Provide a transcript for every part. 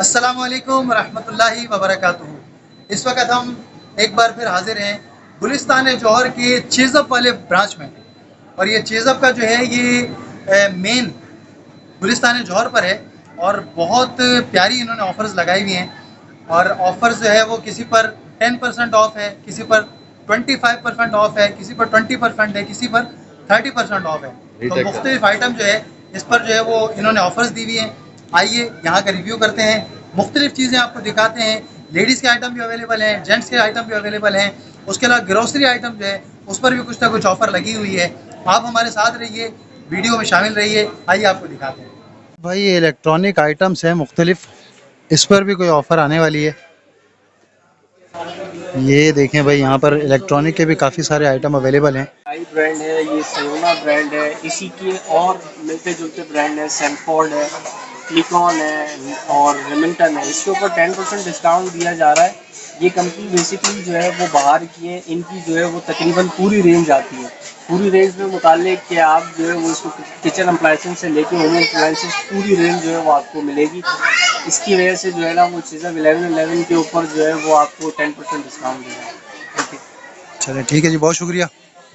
अस्सलामुअलैकुम रहमतुल्लाहि व बरकातुहू। इस वक्त हम एक बार फिर हाजिर हैं गुलिस्तान जौहर के चेज़अप वाले ब्रांच में। और ये चेज़अप का जो है ये मेन गुलिस्तान जौहर पर है और बहुत प्यारी इन्होंने ऑफ़र्स लगाई हुई हैं। और ऑफ़र्स जो है वो किसी पर 10% ऑफ है, किसी पर 25% ऑफ है, किसी पर 20% है, किसी पर 30% ऑफ है। तो मुख्तलिफ आइटम जो है इस पर जो है वो इन्होंने ऑफ़र्स दी हुई हैं। आइए यहाँ का रिव्यू करते हैं, मुख्तलिफ चीज़ें आपको दिखाते हैं। लेडीज़ के आइटम भी अवेलेबल हैं, जेंट्स के आइटम भी अवेलेबल हैं। उसके अलावा ग्रोसरी आइटम जो है उस पर भी कुछ ना कुछ ऑफ़र लगी हुई है। आप हमारे साथ रहिए, वीडियो में शामिल रहिए। आइए आपको दिखाते हैं। भाई ये इलेक्ट्रॉनिक आइटम्स हैं मुख्तलिफ, इस पर भी कोई ऑफ़र आने वाली है। ये देखें भाई, यहाँ पर इलेक्ट्रॉनिक के भी काफ़ी सारे आइटम अवेलेबल हैं। आई ब्रांड है, ये सयोना ब्रांड है, इसी के और मिलते जुलते ब्रांड है, सैनफोर्ड है, क्लिकॉन है और रेमिंगटन है। इसके ऊपर 10% डिस्काउंट दिया जा रहा है। ये कंपनी बेसिकली जो है वो बाहर की है, इनकी जो है वो तकरीबन पूरी रेंज आती है। पूरी रेंज में मुतालिक कि आप जो है वो इसको किचन अप्लाइंसेस से लेके होम अप्लाइंसेस पूरी रेंज जो है वो आपको मिलेगी। इसकी वजह से जो है ना वो चीज़ें 11 के ऊपर जो है वो आपको 10% डिस्काउंट देगा। ठीक है, चलें ठीक है जी, बहुत शुक्रिया।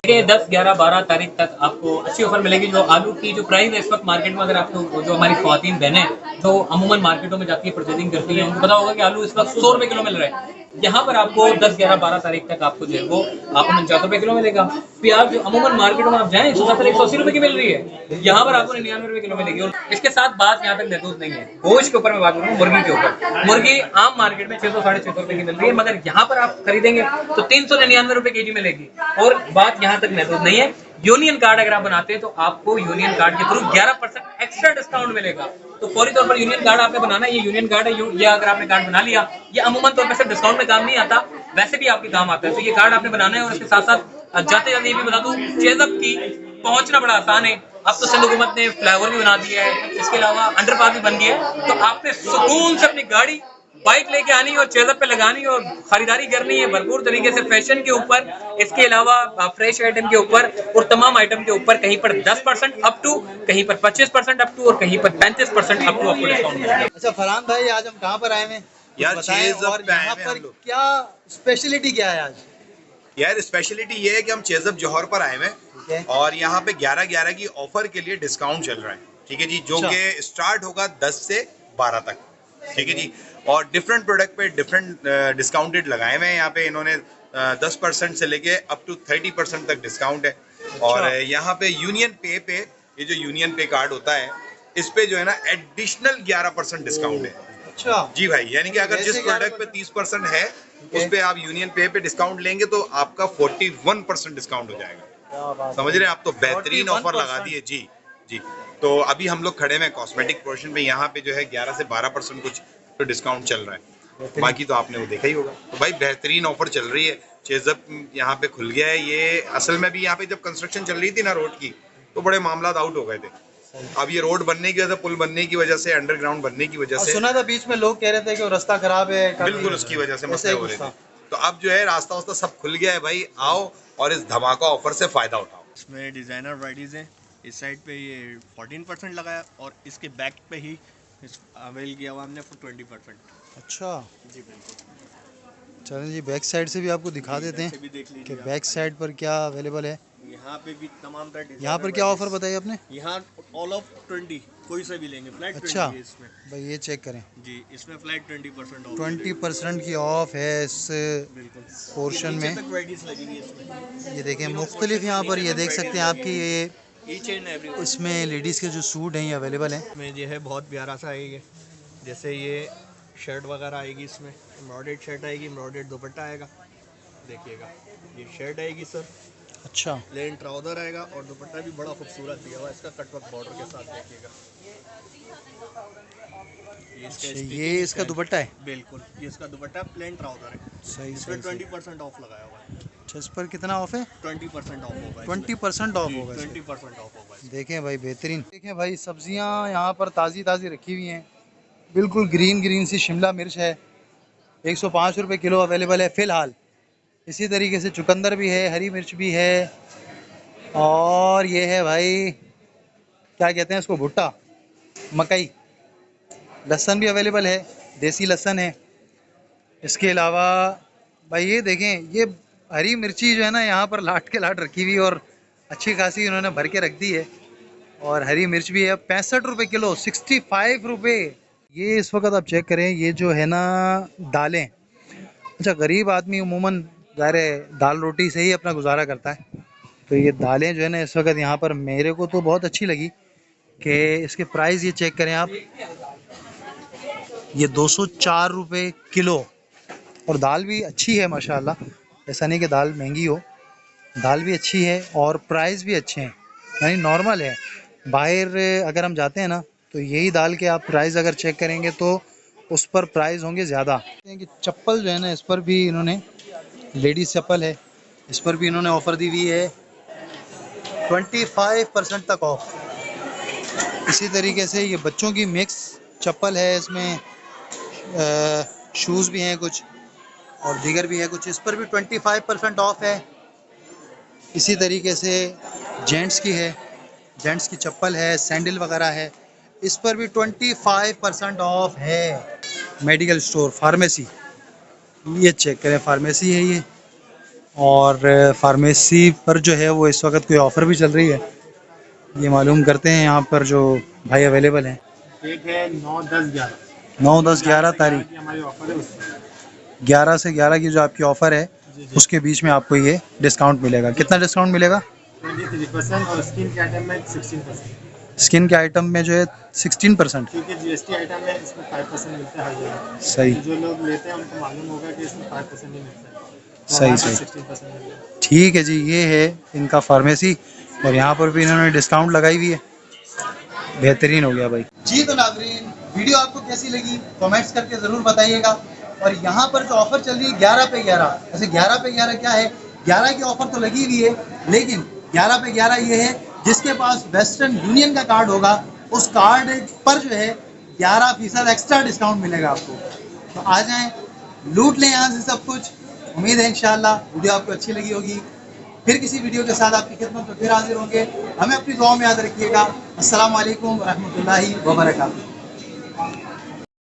10, 11, 12 तारीख तक आपको अच्छी ऑफर मिलेगी। जो आलू की जो प्राइस है इस वक्त मार्केट में, अगर आपको जो हमारी ख्वातीन बहनें जो अमूमन मार्केटों में जाती है परचेजिंग करती हैं, उनको पता होगा कि आलू इस वक्त 100 रुपये किलो मिल रहा है। यहाँ पर आपको 10, 11, 12 तारीख तक आपको जो है वो आपको 49 रुपये किलो मिलेगा। प्याज जो अमूमन मार्केटों में आप जाएं 170, 180 रुपये की मिल रही है, यहाँ पर आपको 99 रुपये किलो मिलेगी। और इसके साथ बात यहाँ तक महदूद नहीं है, गोश्त के ऊपर मैं बात करूँ, मुर्गी के ऊपर। मुर्गी आम मार्केट में 600, 650 रुपये की मिल रही है, मगर यहाँ पर आप खरीदेंगे तो 399 रुपये केजी मिलेगी। और बात यहाँ तक महदूद नहीं है, यूनियन कार्ड अगर आप बनाते हैं तो आपको यूनियन कार्ड के थ्रू 11% एक्स्ट्रा डिस्काउंट मिलेगा। तो फौरी तौर पर यूनियन कार्ड आपने बनाना है। ये यूनियन कार्ड है, ये अगर आपने कार्ड बना लिया, ये अमूमन तौर पर सिर्फ डिस्काउंट में काम नहीं आता, वैसे भी आपके काम आता है। तो ये कार्ड आपने बनाना है। और इसके साथ साथ जाते जाते ये भी बता दूं, चेज़अप की पहुंचना बड़ा आसान है। अब तो सिंध हुकूमत ने फ्लाईओवर भी बना दिया है, इसके अलावा अंडरपास भी बन गया है। तो आपने सुकून से अपनी गाड़ी बाइक लेके आनी और चेज़अप पे लगानी और खरीदारी करनी है भरपूर तरीके से, फैशन के ऊपर, इसके अलावा फ्रेश आइटम के ऊपर और तमाम आइटम के ऊपर कहीं पर 10% अप टू, कहीं पर 25% अप टू और कहीं पर 35% अप टू आपको डिस्काउंट मिलेगा। अच्छा फरहान भाई, आज हम कहाँ पर आए हैं यार? बताएं, और यहाँ पर क्या स्पेशलिटी क्या है आज? यार स्पेशलिटी ये है कि हम चेज़अप जौहर पर आए हैं और यहाँ पे 11/11 की ऑफर के लिए डिस्काउंट चल रहा है। ठीक है जी, जो कि स्टार्ट होगा 10 से 12 तक। ठीक है जी, और डिफरेंट प्रोडक्ट पे डिफरेंट डिस्काउंटेड लगाए हुए हैं। यहाँ पे इन्होंने 10% से लेके अप टू 30% तक डिस्काउंट है। और यहाँ पे यूनियन पे ये जो यूनियन पे कार्ड होता है, इस पे जो है ना एडिशनल 11% डिस्काउंट है। अच्छा जी भाई, यानी कि अगर जिस प्रोडक्ट पे 30% है उस पे आप यूनियन पे डिस्काउंट लेंगे तो आपका 41% डिस्काउंट हो जाएगा। समझ रहे हैं आप? तो बेहतरीन ऑफर लगा दिए जी। जी, तो अभी हम लोग खड़े हैं कॉस्मेटिक पोर्शन में, यहाँ पे जो है 11 से 12% कुछ तो डिस्काउंट चल रहा है। बाकी तो आपने वो देखा ही होगा। तो भाई बेहतरीन ऑफर चल रही है। चेज़अप यहाँ पे खुल गया है। ये असल में भी यहाँ पे जब कंस्ट्रक्शन चल रही थी ना रोड की, तो बड़े मामला आउट हो गए थे। अब ये रोड बनने की वजह से, पुल बनने की वजह से, अंडरग्राउंड बनने की वजह से, सुना था बीच में लोग कह रहे थे कि वो रास्ता खराब है, बिल्कुल उसकी वजह से मसले हो रहे थे। तो अब जो है रास्ता वास्ता सब खुल गया है भाई। आओ और इस धमाका ऑफर से फायदा उठाओ। इसमें डिज़ाइनर वराइटीज़ हैं। इस साइड पे ये 14% लगाया और इसके बैक पे ही अवेल किया हुआ हमने 20%। अच्छा जी बिल्कुल। चलें जी, बैक साइड से भी आपको दिखा देते हैं भी देख लीजिए कि बैक साइड पर क्या अवेलेबल है। यहाँ पे भी तमाम तरह। यहाँ पर क्या ऑफर बताइए आपने? यहाँ ऑल ऑफ 20 कोई सा भी लेंगे फ्लैट। अच्छा 20 इसमें भाई, ये चेक करें जी, इसमें फ्लैट 20% ऑफ। 20% की ऑफ है इस बिल्कुल पोर्शन में। वैराइटीज लगेगी इसमें। ये देखें मुख्तलिफ, यहाँ पर ये देख सकते हैं आपकी ये ईच एंड एवरी इसमें लेडीज़ के जो सूट हैं ये अवेलेबल हैं। इसमें ये है बहुत प्यारा सा है ये। जैसे ये शर्ट वगैरह आएगी, इसमें एम्ब्रॉयडर्ड शर्ट आएगी, एम्ब्रॉयडर्ड दुपट्टा आएगा। देखिएगा, ये शर्ट आएगी सर, अच्छा प्लेन ट्राउजर आएगा और दुपट्टा भी बड़ा खूबसूरत दिया हुआ है इसका कटवर्क बॉर्डर के साथ। देखिएगा, ये इसका दुपट्टा है। बिल्कुल, ये इसका दुपट्टा प्लेन ट्राउजर है। सही इसमें सही 20% ऑफ लगाया हुआ है। अच्छा, इस पर कितना ऑफ है? 20% ऑफ होगा। 20% ऑफ होगा। 20% ऑफ होगा। देखें भाई, बेहतरीन। देखें भाई, सब्जियां यहाँ पर ताज़ी ताज़ी रखी हुई हैं, बिल्कुल ग्रीन ग्रीन सी। शिमला मिर्च है 105 रुपये किलो अवेलेबल है फ़िलहाल। इसी तरीके से चुकंदर भी है, हरी मिर्च भी है, और ये है भाई क्या कहते हैं इसको, भुट्टा, मकई। लहसुन भी अवेलेबल है देसी लहसुन है। इसके अलावा भाई ये देखें, ये हरी मिर्ची जो है ना यहाँ पर लाट के लाट रखी हुई और अच्छी खासी इन्होंने भर के रख दी है। और हरी मिर्च भी है 65 रुपये किलो, 65 रुपये। ये इस वक्त आप चेक करें, ये जो है ना दालें, अच्छा गरीब आदमी उमूमन ज़ाहिर है दाल रोटी से ही अपना गुजारा करता है। तो ये दालें जो है ना इस वक्त यहाँ पर मेरे को तो बहुत अच्छी लगी कि इसके प्राइस ये चेक करें आप, ये 204 रुपये किलो। और दाल भी अच्छी है माशाल्लाह, ऐसा नहीं कि दाल महंगी हो, दाल भी अच्छी है और प्राइस भी अच्छे हैं, यानी नॉर्मल है। बाहर अगर हम जाते हैं ना तो यही दाल के आप प्राइस अगर चेक करेंगे तो उस पर प्राइस होंगे ज़्यादा। चप्पल जो है ना इस पर भी इन्होंने, लेडीज़ चप्पल है, इस पर भी इन्होंने ऑफ़र दी हुई है 25% तक ऑफ। इसी तरीके से ये बच्चों की मिक्स चप्पल है, इसमें शूज़ भी हैं कुछ और दीगर भी है कुछ, इस पर भी 25% ऑफ है। इसी तरीके से जेंट्स की है, जेंट्स की चप्पल है, सैंडल वगैरह है, इस पर भी 25% ऑफ है। मेडिकल स्टोर, फार्मेसी, ये चेक करें, फार्मेसी है ये। और फार्मेसी पर जो है वो इस वक्त कोई ऑफ़र भी चल रही है, ये मालूम करते हैं यहाँ पर जो भाई अवेलेबल हैं। एक है 9, 10, 11 9, 10, 11 तारीख, की हमारी ऑफर है उसमें 11 से 11 की जो आपकी ऑफ़र है उसके बीच में आपको ये डिस्काउंट मिलेगा। कितना डिस्काउंट मिलेगा? 23% और स्किन के आइटम में 16%, स्किन के आइटम में जो है 16%। क्योंकि जीएसटी आइटम है इसमें 5% मिलता है हर जगह। सही, जो लोग लेते हैं उनको मालूम होगा कि इसमें 5% नहीं मिलता है, तो सही हमारे सही, 16% मिलता है। ठीक है जी। ये है इनका फार्मेसी और यहाँ पर भी इन्होंने डिस्काउंट लगाई हुई है, बेहतरीन हो गया भाई जी। तो नाज़रीन, वीडियो आपको कैसी लगी कमेंट्स करके ज़रूर बताइएगा। और यहाँ पर जो ऑफ़र चल रही है 11 पे 11, ऐसे 11 पे 11 क्या है, 11 की ऑफ़र तो लगी हुई है, लेकिन 11 पे 11 ये है जिसके पास वेस्टर्न यूनियन का कार्ड होगा उस कार्ड पर जो है 11% एक्स्ट्रा डिस्काउंट मिलेगा आपको। तो आ जाएं, लूट लें यहाँ से सब कुछ। उम्मीद है इंशाल्लाह वीडियो आपको अच्छी लगी होगी। फिर किसी वीडियो के साथ आपकी खिदमत में फिर हाजिर होंगे। हमें अपनी दुआ में याद रखिएगा। अस्सलाम वालेकुम रहमतुल्लाहि व बरकातुहू।